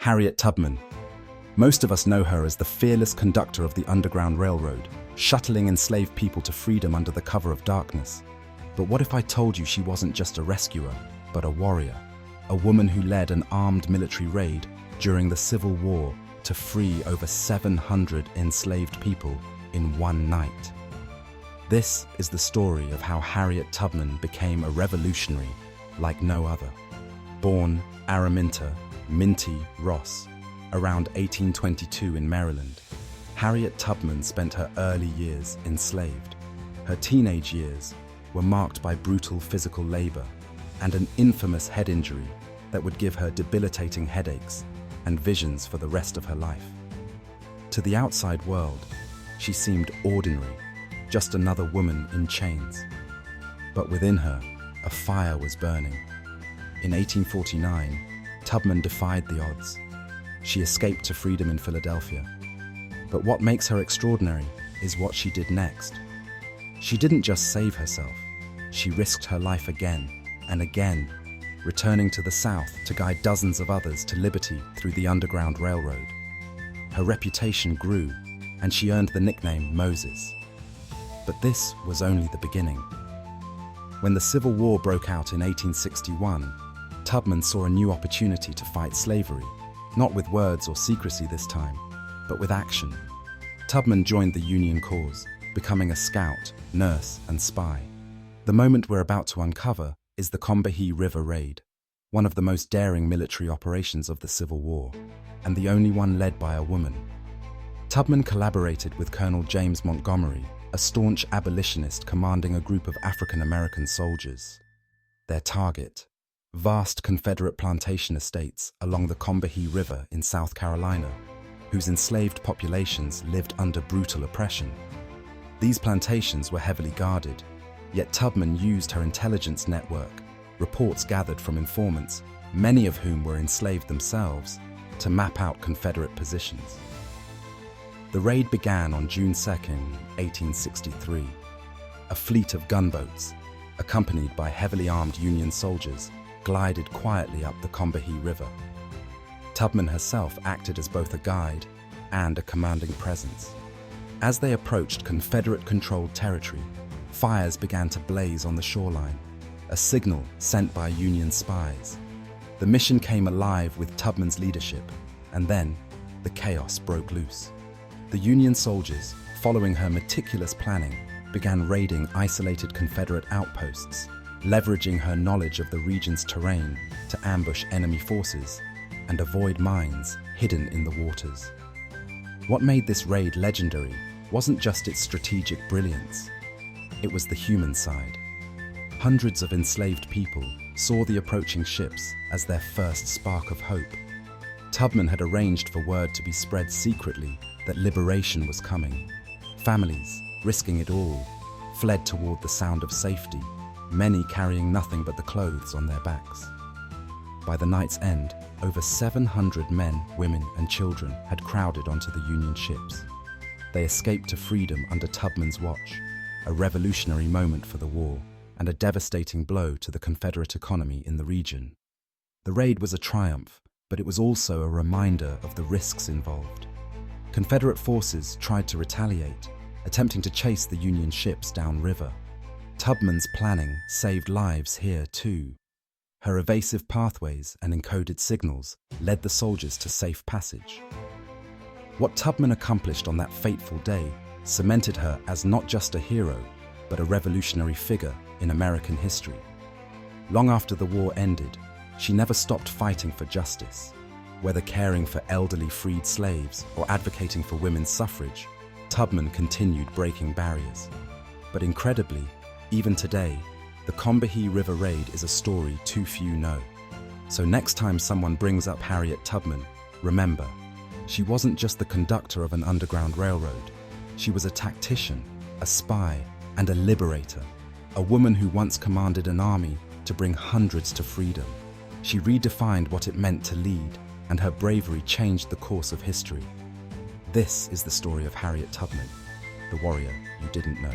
Harriet Tubman. Most of us know her as the fearless conductor of the Underground Railroad, shuttling enslaved people to freedom under the cover of darkness. But what if I told you she wasn't just a rescuer, but a warrior? A woman who led an armed military raid during the Civil War to free over 700 enslaved people in one night. This is the story of how Harriet Tubman became a revolutionary like no other. Born Araminta Minty Ross around 1822 in Maryland, Harriet Tubman spent her early years enslaved. Her teenage years were marked by brutal physical labor and an infamous head injury that would give her debilitating headaches and visions for the rest of her life. To the outside world, she seemed ordinary, just another woman in chains. But within her, a fire was burning. In 1849, Tubman defied the odds. She escaped to freedom in Philadelphia. But what makes her extraordinary is what she did next. She didn't just save herself, she risked her life again and again, returning to the South to guide dozens of others to liberty through the Underground Railroad. Her reputation grew, and she earned the nickname Moses. But this was only the beginning. When the Civil War broke out in 1861, Tubman saw a new opportunity to fight slavery, not with words or secrecy this time, but with action. Tubman joined the Union cause, becoming a scout, nurse, and spy. The moment we're about to uncover is the Combahee River Raid, one of the most daring military operations of the Civil War, and the only one led by a woman. Tubman collaborated with Colonel James Montgomery, a staunch abolitionist commanding a group of African-American soldiers. Their target: vast Confederate plantation estates along the Combahee River in South Carolina, whose enslaved populations lived under brutal oppression. These plantations were heavily guarded, yet Tubman used her intelligence network, reports gathered from informants, many of whom were enslaved themselves, to map out Confederate positions. The raid began on June 2, 1863. A fleet of gunboats, accompanied by heavily armed Union soldiers, glided quietly up the Combahee River. Tubman herself acted as both a guide and a commanding presence. As they approached Confederate-controlled territory, fires began to blaze on the shoreline, a signal sent by Union spies. The mission came alive with Tubman's leadership, and then the chaos broke loose. The Union soldiers, following her meticulous planning, began raiding isolated Confederate outposts, leveraging her knowledge of the region's terrain to ambush enemy forces and avoid mines hidden in the waters. What made this raid legendary wasn't just its strategic brilliance, it was the human side. Hundreds of enslaved people saw the approaching ships as their first spark of hope. Tubman had arranged for word to be spread secretly that liberation was coming. Families, risking it all, fled toward the sound of safety, many carrying nothing but the clothes on their backs. By the night's end, over 700 men, women, and children had crowded onto the Union ships. They escaped to freedom under Tubman's watch, a revolutionary moment for the war and a devastating blow to the Confederate economy in the region. The raid was a triumph, but it was also a reminder of the risks involved. Confederate forces tried to retaliate, attempting to chase the Union ships downriver. Tubman's planning saved lives here too. Her evasive pathways and encoded signals led the soldiers to safe passage. What Tubman accomplished on that fateful day cemented her as not just a hero, but a revolutionary figure in American history. Long after the war ended, she never stopped fighting for justice. Whether caring for elderly freed slaves or advocating for women's suffrage, Tubman continued breaking barriers. But incredibly, even today, the Combahee River Raid is a story too few know. So next time someone brings up Harriet Tubman, remember, she wasn't just the conductor of an underground railroad. She was a tactician, a spy, and a liberator, a woman who once commanded an army to bring hundreds to freedom. She redefined what it meant to lead, and her bravery changed the course of history. This is the story of Harriet Tubman, the warrior you didn't know.